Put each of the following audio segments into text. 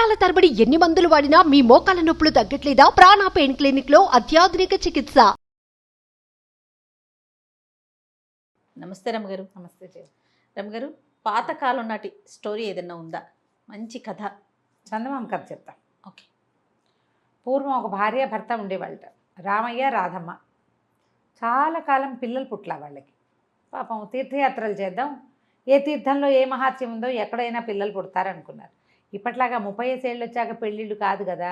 సంవత్సరాల తరబడి ఎన్ని మందులు వాడినా మీ మోకాల నొప్పులు తగ్గట్లేదా? ప్రాణ పెయిన్ క్లినిక్ లో అత్యాధునిక చికిత్స. నమస్తే రమ్మగారు. నమస్తే రమ్మగారు, పాతకాలం నాటి స్టోరీ ఏదైనా ఉందా? మంచి కథ. చందమామ కథ చెప్తా. ఓకే. పూర్వం ఒక భార్య భర్త ఉండేవాళ్ళట, రామయ్య రాధమ్మ. చాలా కాలం పిల్లలు పుట్ల వాళ్ళకి. పాపం తీర్థయాత్రలు చేద్దాం, ఏ తీర్థంలో ఏ మహాత్యం ఉందో ఎక్కడైనా పిల్లలు పుడతారనుకున్నారు. ఇప్పట్లాగా 35 ఏళ్ళు వచ్చాక పెళ్ళిళ్ళు కాదు కదా.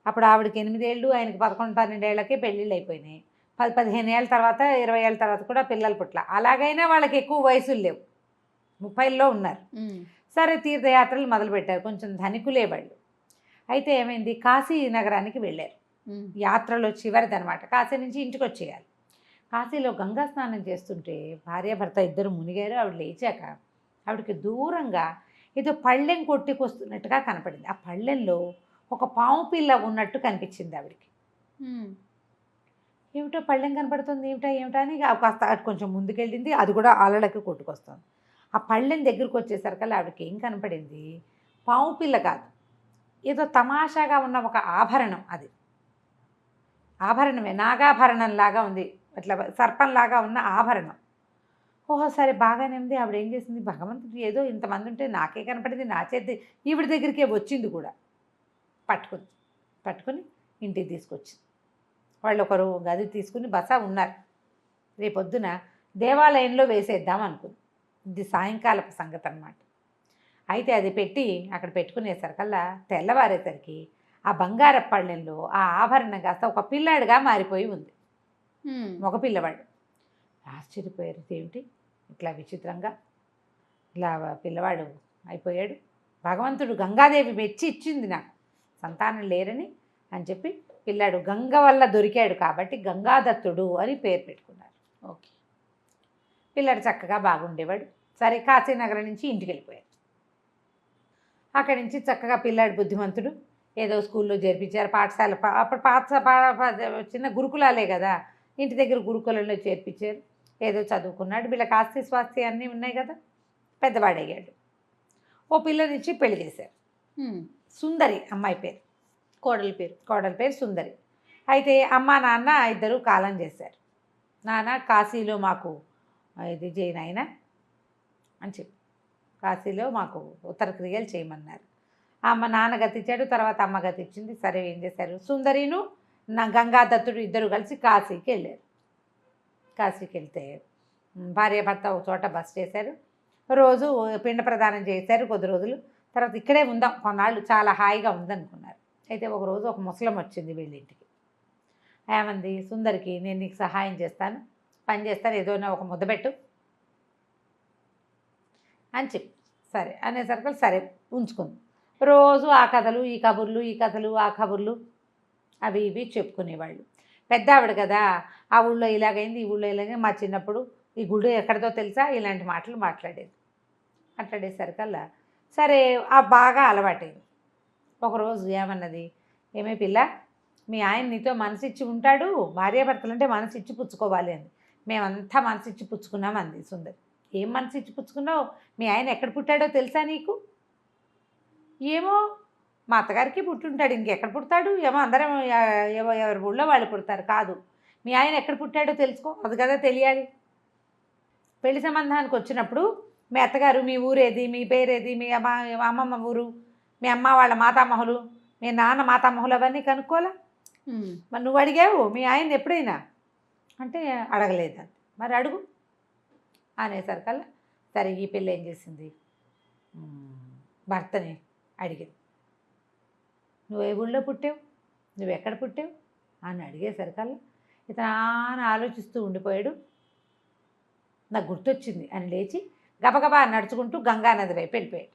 అప్పుడు ఆవిడకి 8 ఏళ్ళు, ఆయనకి 11-12 ఏళ్ళకే పెళ్ళిళ్ళు అయిపోయినాయి. 10-15 ఏళ్ళ తర్వాత, 20 ఏళ్ళ తర్వాత కూడా పిల్లలు పుట్ల. అలాగైనా వాళ్ళకి ఎక్కువ వయసులు లేవు, 30లో ఉన్నారు. సరే, తీర్థయాత్రలు మొదలుపెట్టారు. కొంచెం ధనికులే వాళ్ళు. అయితే ఏమైంది, కాశీ నగరానికి వెళ్ళారు. యాత్రలో చివరిదనమాట. కాశీ నుంచి ఇంటికి వచ్చేయాలి. కాశీలో గంగా స్నానం చేస్తుంటే భార్యాభర్త ఇద్దరు మునిగారు. ఆవిడ లేచాక ఆవిడకి దూరంగా ఏదో పళ్ళెం కొట్టుకొస్తున్నట్టుగా కనపడింది. ఆ పళ్ళెంలో ఒక పాము పిల్ల ఉన్నట్టు కనిపించింది ఆవిడకి. ఏమిటో పళ్ళెం కనపడుతుంది, ఏమిటా అని కాస్త కొంచెం ముందుకెళ్ళింది. అది కూడా అలలకి కొట్టుకొస్తుంది. ఆ పళ్ళెం దగ్గరికి వచ్చేసరికల్లా ఆవిడకి ఏం కనపడింది, పాము పిల్ల కాదు, ఏదో తమాషాగా ఉన్న ఒక ఆభరణం. అది ఆభరణమే, నాగాభరణంలాగా ఉంది, అట్లా సర్పంలాగా ఉన్న ఆభరణం. ఓహో, సరే బాగానే ఉంది. ఆవిడ ఏం చేసింది, భగవంతుడు ఏదో ఇంతమంది ఉంటే నాకే కనపడింది, నా చేతి ఈవిడ దగ్గరికే వచ్చింది కూడా. పట్టుకుని ఇంటికి తీసుకొచ్చింది. వాళ్ళు ఒకరు గది తీసుకుని బస ఉన్నారు. రేపొద్దున దేవాలయంలో వేసేద్దాం అనుకుంది. ఇది సాయంకాలపు సంగతి అన్నమాట. అయితే అది పెట్టి అక్కడ పెట్టుకునేసరికల్లా తెల్లవారేసరికి ఆ బంగార పళ్ళెంలో ఆ ఆభరణం కాస్త ఒక పిల్లాడిగా మారిపోయి ఉంది. ఒక పిల్లవాడు. ఆశ్చర్యపోయారు, ఏమిటి ఇట్లా విచిత్రంగా ఇలా పిల్లవాడు అయిపోయాడు. భగవంతుడు గంగాదేవి మెచ్చి ఇచ్చింది నాకు సంతానం లేరని అని చెప్పి పిల్లాడు గంగ వల్ల దొరికాడు కాబట్టి గంగాదత్తుడు అని పేరు పెట్టుకున్నారు. ఓకే. పిల్లాడు చక్కగా బాగుండేవాడు. సరే, కాశీనగరం నుంచి ఇంటికి వెళ్ళిపోయాడు. అక్కడి నుంచి చక్కగా పిల్లాడు బుద్ధిమంతుడు. ఏదో స్కూల్లో చేర్పించారు, పాఠశాల. అప్పుడు చిన్న గురుకులాలే కదా, ఇంటి దగ్గర గురుకులంలో చేర్పించారు. ఏదో చదువుకున్నాడు. వీళ్ళకి ఆస్తి స్వాస్తి అన్నీ ఉన్నాయి కదా. పెద్దవాడయ్యాడు. ఓ పిల్లనిచ్చి పెళ్లి చేశారు. సుందరి అమ్మాయి పేరు, కోడలి పేరు సుందరి. అయితే అమ్మ నాన్న ఇద్దరు కాలం చేశారు. నాన్న కాశీలో మాకు ఇది చేయనైనా అని చెప్పి కాశీలో మాకు ఉత్తర క్రియలు చేయమన్నారు. అమ్మ నాన్న గతిచ్చాడు, తర్వాత అమ్మ గతిచ్చింది. సరే, ఏం చేశారు, సుందరిను నా గంగాదత్తుడు ఇద్దరు కలిసి కాశీకి వెళ్ళారు. కాశీకి వెళ్తే భార్యాభర్త ఒక చోట బస చేశారు. రోజు పిండ ప్రదానం చేశారు కొద్ది రోజులు. తర్వాత ఇక్కడే ఉందాం కొన్నాళ్ళు, చాలా హాయిగా ఉందనుకున్నారు. అయితే ఒకరోజు ఒక ముసలం వచ్చింది వీళ్ళింటికి. ఏమంది, సుందరికి నేను నీకు సహాయం చేస్తాను, పని చేస్తాను, ఏదైనా ఒక ముద్దబెట్టు అని చెప్పి సరే అనేసరికి సరే ఉంచుకుంది. రోజు ఆ కథలు ఈ కబుర్లు, ఈ కథలు ఆ కబుర్లు అవి ఇవి చెప్పుకునేవాళ్ళు. పెద్ద ఆవిడ కదా, ఆ ఊళ్ళో ఇలాగైంది, ఈ ఊళ్ళో ఇలాగైంది, మా చిన్నప్పుడు ఈ గుడి ఎక్కడితో తెలుసా, ఇలాంటి మాటలు మాట్లాడేసరికల్లా సరే ఆ బాగా అలవాటైంది. ఒకరోజు ఏమన్నది, ఏమే పిల్ల, మీ ఆయన నీతో మనసిచ్చి ఉంటాడు, భార్యాభర్తలు అంటే మనసిచ్చి పుచ్చుకోవాలి అంది. మేమంతా మనసిచ్చి పుచ్చుకున్నాం అంది సుందరి. ఏం మనసిచ్చి పుచ్చుకున్నావు, మీ ఆయన ఎక్కడ పుట్టాడో తెలుసా నీకు? ఏమో, మా అత్తగారికి పుట్టుంటాడు, ఇంకెక్కడ పుడతాడు, ఏమో అందరం ఎవరి ఊళ్ళో వాళ్ళు పుడతారు. కాదు, మీ ఆయన ఎక్కడ పుట్టాడో తెలుసుకో, అది కదా తెలియాలి. పెళ్లి సంబంధానికి వచ్చినప్పుడు మీ అత్తగారు మీ ఊరేది, మీ పేరేది, మీ అమ్మమ్మ ఊరు, మీ అమ్మ వాళ్ళ మాతామహులు, మీ నాన్న మాతామహులు అవన్నీ కనుక్కోలే. మరి నువ్వు అడిగావు మీ ఆయన ఎప్పుడైనా అంటే అడగలేదు. మరి అడుగు అనేసరికల్లా సరే ఈ పిల్ల ఏం చేసింది, భర్తని అడిగింది, నువ్వు ఏ ఊళ్ళో పుట్టావు, నువ్వు ఎక్కడ పుట్టావు అని అడిగేసరికల్లా ఇతను ఆలోచిస్తూ ఉండిపోయాడు. నాకు గుర్తొచ్చింది అని లేచి గబగబా నడుచుకుంటూ గంగానది వైపు వెళ్ళిపోయాడు.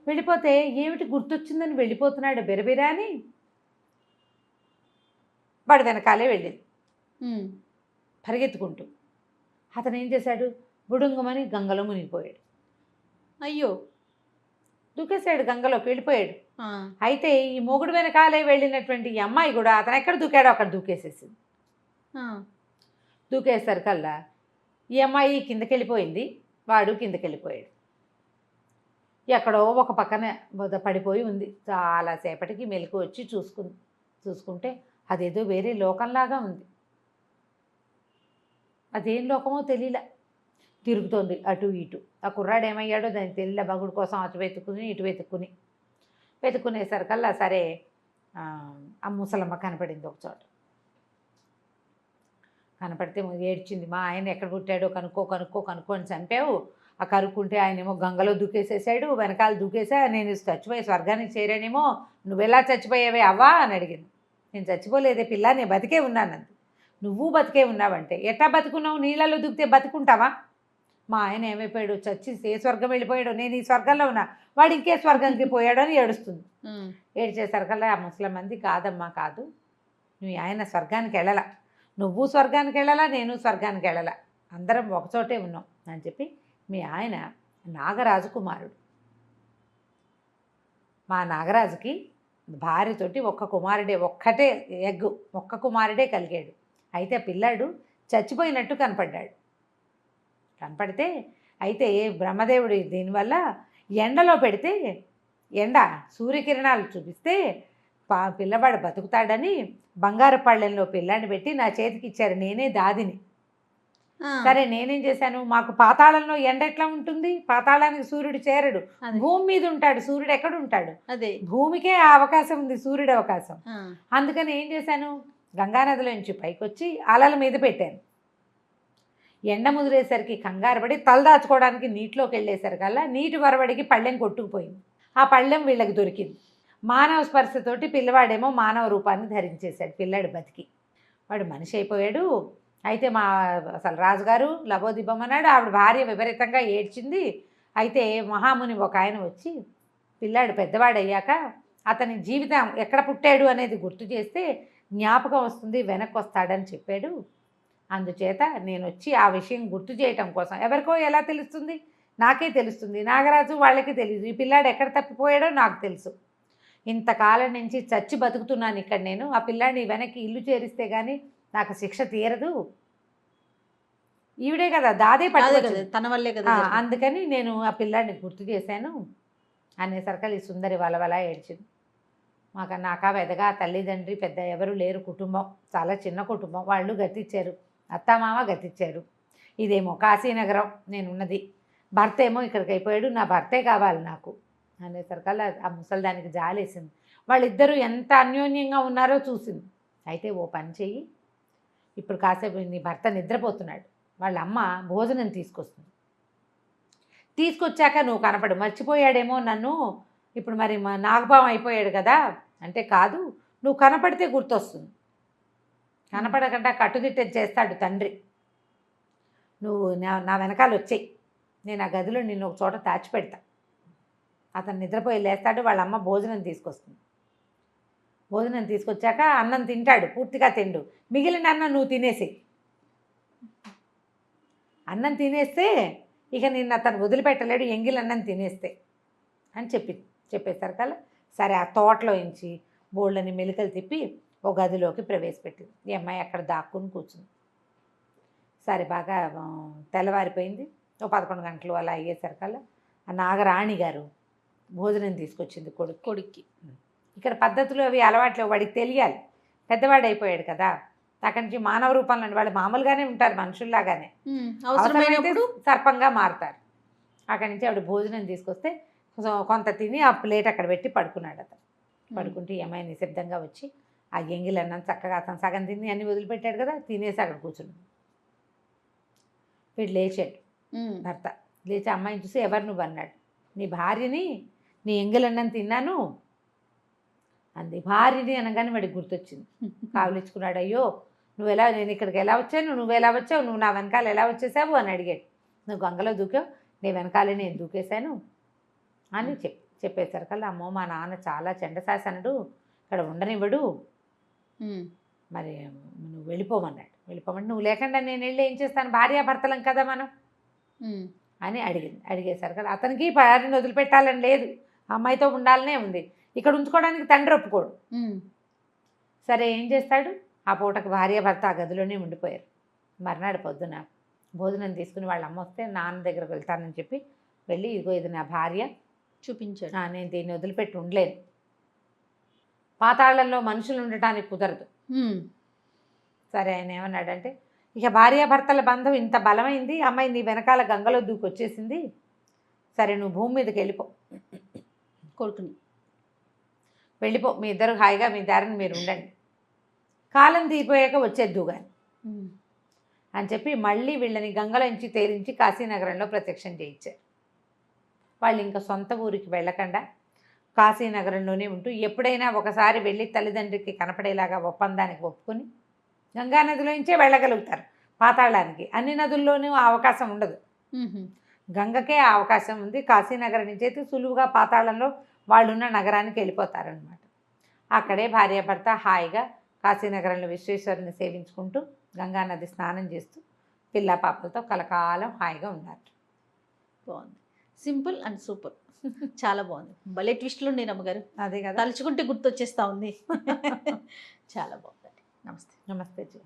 వెళ్ళిపోతే ఏమిటి గుర్తొచ్చిందని వెళ్ళిపోతున్నాడు బెరబెరా అని వాడు వెనకాలే వెళ్ళింది పరిగెత్తుకుంటూ. అతను ఏం చేశాడు, బుడుంగమని గంగలో మునిగిపోయాడు. అయ్యో, దూకేశాడు, గంగలోకి వెళ్ళిపోయాడు. అయితే ఈ మొగుడు వెనకాలే వెళ్ళినటువంటి ఈ అమ్మాయి కూడా అతను ఎక్కడ దూకాడో అక్కడ దూకేసేసింది. దూకేసరికల్లా ఈ అమ్మాయి కిందకి వెళ్ళిపోయింది, వాడు కిందకి వెళ్ళిపోయాడు. ఎక్కడో ఒక పక్కన పడిపోయి ఉంది. చాలాసేపటికి మెలకు వచ్చి చూసుకుంటే అదేదో వేరే లోకంలాగా ఉంది. అదేం లోకమో తెలియలే, తిరుగుతోంది అటు ఇటు. ఆ కుర్రాడు ఏమయ్యాడో దానికి తెలియలే. మగుడు కోసం అటు వెతుక్కుని ఇటు వెతుక్కునేసరికల్లా సరే ఆ ముసలమ్మ కనపడింది ఒక చోట. కనపడితే ఏడ్చింది, మా ఆయన ఎక్కడ పుట్టాడో కనుక్కో అని చంపావు. ఆ కనుక్కుంటే ఆయనేమో గంగలో దూకేసేసాడు, వెనకాల దూకేసా, నేను చచ్చిపోయి స్వర్గానికి చేరానేమో, నువ్వెలా చచ్చిపోయావే అవ్వా అని అడిగింది. నేను చచ్చిపోలేదే పిల్ల, నేను బతికే ఉన్నానంది. నువ్వు బతికే ఉన్నావంటే ఎట్లా బతుకున్నావు? నీళ్ళలో దూకితే బతుకుంటావా? మా ఆయన ఏమైపోయాడు, చచ్చి ఏ స్వర్గం వెళ్ళిపోయాడు, నేను ఈ స్వర్గంలో ఉన్నా, వాడు ఇంకే స్వర్గంకి పోయాడు అని ఏడుస్తుంది. ఏడ్చేసరికల్లా ఆ ముసలమ్మంది, కాదమ్మా కాదు, నువ్వు ఆయన స్వర్గానికి వెళ్ళాల, నువ్వు స్వర్గానికి వెళ్ళాలా, నేను స్వర్గానికి వెళ్ళాలా, అందరం ఒకచోటే ఉన్నాం అని చెప్పి, మీ ఆయన నాగరాజు కుమారుడు. మా నాగరాజుకి భార్యతోటి ఒక్క కుమారుడే కలిగాడు. అయితే పిల్లాడు చచ్చిపోయినట్టు కనపడితే అయితే బ్రహ్మదేవుడు దీనివల్ల ఎండలో పెడితే సూర్యకిరణాలు చూపిస్తే పిల్లవాడు బతుకుతాడని బంగారు పళ్ళెంలో పిల్లాన్ని పెట్టి నా చేతికి ఇచ్చారు. నేనే దాదిని. సరే నేనేం చేశాను, మాకు పాతాళంలో ఎండ ఎట్లా ఉంటుంది, పాతాళానికి సూర్యుడు చేరడు, భూమి మీద ఉంటాడు, సూర్యుడు ఎక్కడ ఉంటాడు, అదే భూమికే ఆ అవకాశం ఉంది, సూర్యుడు అవకాశం. అందుకని ఏం చేశాను, గంగానదిలో నుంచి పైకి వచ్చి అలల మీద పెట్టాను. ఎండ ముదిరేసరికి కంగారు పడి తలదాచుకోవడానికి నీటిలోకి వెళ్ళేసరికల్లా నీటి వరవడికి పళ్ళెం కొట్టుకుపోయింది. ఆ పళ్ళెం వీళ్ళకి దొరికింది. మానవ స్పర్శతోటి పిల్లవాడేమో మానవ రూపాన్ని ధరించేశాడు. పిల్లాడు బతికి వాడు మనిషి అయిపోయాడు. అయితే అసలు రాజుగారు లబోదిబ్బమన్నాడు. ఆవిడ భార్య విపరీతంగా ఏడ్చింది. అయితే మహాముని ఒక ఆయన వచ్చి పిల్లాడు పెద్దవాడయ్యాక అతని జీవితం ఎక్కడ పుట్టాడు అనేది గుర్తు చేస్తే జ్ఞాపకం వస్తుంది, వెనక్కి వస్తాడని చెప్పాడు. అందుచేత నేను వచ్చి ఆ విషయం గుర్తు చేయటం కోసం, ఎవరికో ఎలా తెలుస్తుంది, నాకే తెలుస్తుంది, నాగరాజు వాళ్ళకి తెలియదు, ఈ పిల్లాడు ఎక్కడ తప్పిపోయాడో నాకు తెలుసు. ఇంతకాలం నుంచి చచ్చి బతుకుతున్నాను ఇక్కడ నేను, ఆ పిల్లాడిని వెనక్కి ఇల్లు చేరిస్తే కానీ నాకు శిక్ష తీరదు. ఈవిడే కదా దాదే పట్టుకోదు, తన వల్లే కదా, అందుకని నేను ఆ పిల్లాడిని గుర్తు చేశాను అనేసరికి ఈ సుందరి వలవల ఏడ్చింది. నాకా వెదగా తల్లిదండ్రి పెద్ద ఎవరు లేరు, కుటుంబం చాలా చిన్న కుటుంబం, వాళ్ళు గతిచ్చారు, అత్తామామ గతిచ్చారు, ఇదేమో కాశీనగరం నేనున్నది, భర్త ఏమో ఇక్కడికి అయిపోయాడు, నా భర్తే కావాలి నాకు అనేసరికల్లా ఆ ముసలిదానికి జాలేసింది. వాళ్ళిద్దరూ ఎంత అన్యోన్యంగా ఉన్నారో చూసింది. అయితే ఓ పని చెయ్యి, ఇప్పుడు కాసేపు నీ భర్త నిద్రపోతున్నాడు, వాళ్ళ అమ్మ భోజనం తీసుకొచ్చాక నువ్వు కనపడు, మర్చిపోయాడేమో నన్ను, ఇప్పుడు మరి మా నాగపావం అయిపోయాడు కదా అంటే, కాదు నువ్వు కనపడితే గుర్తొస్తుంది, కనపడకుండా కట్టుదిట్ట చేస్తాడు తండ్రి, నువ్వు నా వెనకాల వచ్చేయి, నేను ఆ గదిలో నిన్ను ఒక చోట దాచిపెడతా. అతను నిద్రపోయి లేస్తాడు, వాళ్ళ అమ్మ భోజనం తీసుకొస్తుంది. భోజనం తీసుకొచ్చాక అన్నం తింటాడు, పూర్తిగా తిండు, మిగిలిన అన్నం నువ్వు తినేసి, అన్నం తినేస్తే ఇక నిన్ను అతను వదిలిపెట్టలేడు, ఎంగిల్ అన్నం తినేస్తే అని చెప్పేసరికల్లా సరే ఆ తోటలో నుంచి బోళ్ళని మెలికలు తిప్పి ఒక గదిలోకి ప్రవేశపెట్టింది. ఈ అమ్మాయి అక్కడ దాక్కుని కూర్చుంది. సరే బాగా తెల్లవారిపోయింది. 11 గంటలు అలా అయ్యేసరికల్లా ఆ నాగరాణి గారు భోజనం తీసుకొచ్చింది కొడుక్కి. ఇక్కడ పద్ధతులు అవి అలవాట్లు వాడికి తెలియాలి, పెద్దవాడు అయిపోయాడు కదా, అక్కడి నుంచి మానవ రూపంలో వాళ్ళు మామూలుగానే ఉంటారు, మనుషుల్లాగానే, అవసరమైనప్పుడు సర్పంగా మారుతారు. అక్కడి నుంచి ఆవిడ భోజనం తీసుకొస్తే కొంత తిని ఆ ప్లేట్ అక్కడ పెట్టి పడుకున్నాడు. అతను పడుకుంటే ఏమైనా నిశ్శబ్దంగా వచ్చి ఆ ఎంగిలన్నం చక్కగా అతను సగం తిని అన్ని వదిలిపెట్టాడు కదా, తినేసి అక్కడ కూర్చున్నాడు. వీడు లేచాడు, భర్త లేచి అమ్మాయిని చూసి, ఎవరు నువ్వు అన్నాడు. నీ భార్యని, నీ ఎంగిలన్నం తిన్నాను అంది. భార్యని అనగానే వాడికి గుర్తొచ్చింది, కావలించుకున్నాడు. అయ్యో నేను ఇక్కడికి ఎలా వచ్చాను, నువ్వు ఎలా వచ్చావు, నువ్వు నా వెనకాల ఎలా వచ్చేసావు అని అడిగాడు. నువ్వు గంగలో దూకావు, నీ వెనకాలే నేను దూకేశాను అని చెప్పేసరికల్లా, అమ్మో మా నాన్న చాలా చెండశాసనుడు, ఇక్కడ ఉండనివ్వడు, మరి నువ్వు వెళ్ళిపోమన్నాడు. వెళ్ళిపోమంటే, నువ్వు లేకుండా నేను వెళ్ళి ఏం చేస్తాను, భార్యాభర్తలం కదా మనం అని అడిగేసరికి అతనికి భార్యను వదిలిపెట్టాలని లేదు, అమ్మాయితో ఉండాలనే ఉంది, ఇక్కడ ఉంచుకోవడానికి తండ్రి ఒప్పుకోడు. సరే ఏం చేస్తాడు, ఆ పూటకు భార్యాభర్త ఆ గదిలోనే ఉండిపోయారు. మర్నాడు పొద్దున భోజనం తీసుకుని వాళ్ళ అమ్మ వస్తే నాన్న దగ్గరకు వెళ్తానని చెప్పి వెళ్ళి, ఇదిగో ఇది నా భార్య, చూపించాడు. నేను దీన్ని వదిలిపెట్టి ఉండలేను, పాతాళంలో మనుషులు ఉండటానికి కుదరదు. సరే ఆయన ఏమన్నాడంటే, ఇక భార్యాభర్తల బంధం ఇంత బలమైంది, అమ్మాయి నీ వెనకాల గంగలో దూకొచ్చేసింది, సరే నువ్వు భూమి మీదకి వెళ్ళిపో, కొడుకుని వెళ్ళిపో, మీ ఇద్దరు హాయిగా మీ దారిని మీరు ఉండండి, కాలం తీరిపోయాక వచ్చేద్దు కానీ అని చెప్పి మళ్ళీ వీళ్ళని గంగలోంచి తేరించి కాశీనగరంలో ప్రత్యక్షం చేయించారు. వాళ్ళు ఇంకా సొంత ఊరికి వెళ్ళకుండా కాశీనగరంలోనే ఉంటూ ఎప్పుడైనా ఒకసారి వెళ్ళి తల్లిదండ్రికి కనపడేలాగా ఒప్పందానికి ఒప్పుకొని గంగానదిలోంచే వెళ్ళగలుగుతారు పాతాళానికి. అన్ని నదుల్లోనూ ఆ అవకాశం ఉండదు, గంగకే ఆ అవకాశం ఉంది. కాశీనగరం నుంచి అయితే సులువుగా పాతాళంలో వాళ్ళున్న నగరానికి వెళ్ళిపోతారనమాట. అక్కడే భార్యాభర్త హాయిగా కాశీనగరంలో విశ్వేశ్వరుని సేవించుకుంటూ గంగానది స్నానం చేస్తూ పిల్ల పాపలతో కలకాలం హాయిగా ఉన్నారు. బాగుంది, సింపుల్ అండ్ సూపర్, చాలా బాగుంది. భలే ట్విస్ట్లు ఉన్నాయి రమ్మగారు, అదే కదా, తలుచుకుంటే గుర్తొచ్చేస్తా ఉంది. చాలా బాగుంది. నమస్తే. నమస్తే జీ.